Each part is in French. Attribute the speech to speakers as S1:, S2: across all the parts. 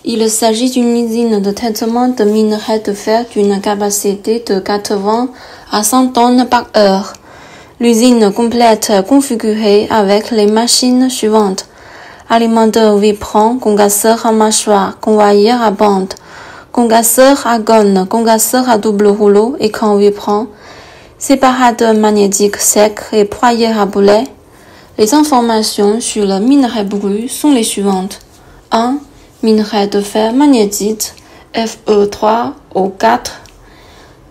S1: Il s'agit d'une usine de traitement de minerais de fer d'une capacité de 80 à 100 tonnes par heure. L'usine complète configurée avec les machines suivantes: alimenteur vibrant, congasseur à mâchoire, convoyeur à bande, congasseur à gonne, congasseur à double rouleau, écran vibrant, séparateur magnétique sec et broyeur à boulet. Les informations sur le minerai brut sont les suivantes. 1. Minerai de fer magnétite Fe3O4.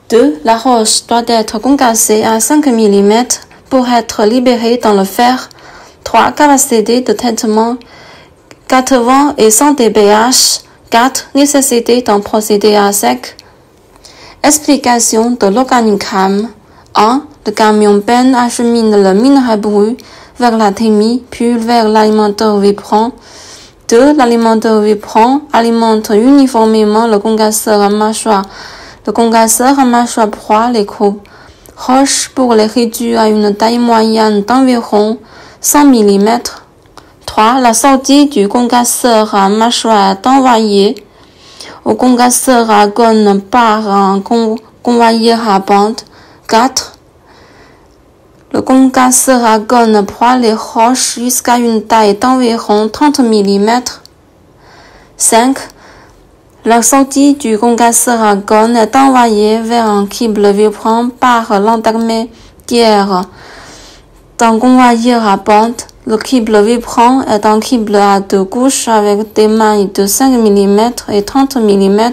S1: 2. La roche doit être concassée à 5 mm pour être libérée dans le fer. 3. Capacité de traitement 80 et 100 dBH. 4. Nécessité d'un procédé à sec. Explication de l'organigramme. 1. Le camion penne achemine le minerai brut vers la thémie, puis vers l'alimenteur vibrant. 2. L'alimenteur vibrant alimente uniformément le congasseur à mâchoire. Le congasseur à mâchoire broie les gros roches pour les réduire à une taille moyenne d'environ 100 mm. 3. La sortie du congasseur à mâchoire est envoyée au congasseur à gonne par un convoyeur à bande. 4. Le congasseur à gonne broie les roches jusqu'à une taille d'environ 30 mm. 5. La sortie du congasseur à gonne est envoyée vers un câble vibrant par l'intermédiaire d'un convoyeur à bande. Le câble vibrant est un câble à deux couches avec des mailles de 5 mm et 30 mm.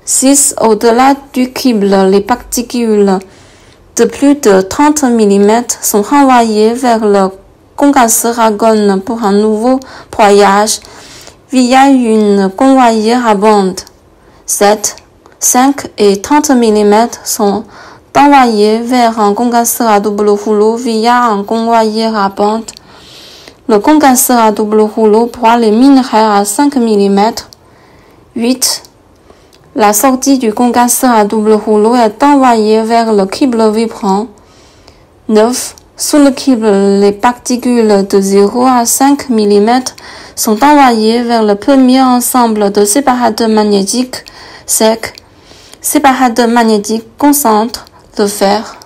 S1: 6. Au-delà du câble, les particules de plus de 30 mm sont renvoyées vers le congasseur à gonne pour un nouveau broyage via une convoyeur à bande. 7. 5 et 30 mm sont envoyés vers un congasseur à double rouleau via un convoyeur à bande. Le congasseur à double rouleau broie les minerais à 5 mm. 8. La sortie du congasseur à double rouleau est envoyée vers le câble vibrant. 9. Sous le câble, les particules de 0 à 5 mm sont envoyées vers le premier ensemble de séparateurs magnétiques secs. Séparateur magnétique concentre de fer.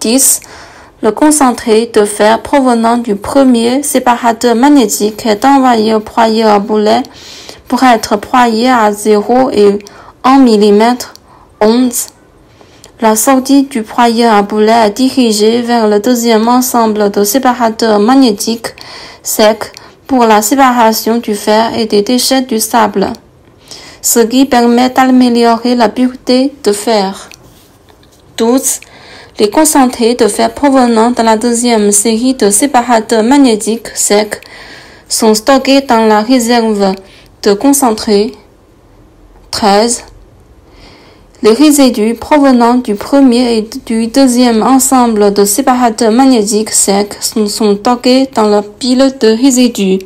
S1: 10. Le concentré de fer provenant du premier séparateur magnétique est envoyé au broyeur à boulet pour être broyé à 0 et 1 mm. 11. La sortie du broyeur à boulet est dirigée vers le deuxième ensemble de séparateurs magnétiques secs pour la séparation du fer et des déchets du sable, ce qui permet d'améliorer la pureté de fer. 12. Les concentrés de fer provenant de la deuxième série de séparateurs magnétiques secs sont stockés dans la réserve de concentrés. 13. Les résidus provenant du premier et du deuxième ensemble de séparateurs magnétiques secs sont stockés dans la pile de résidus.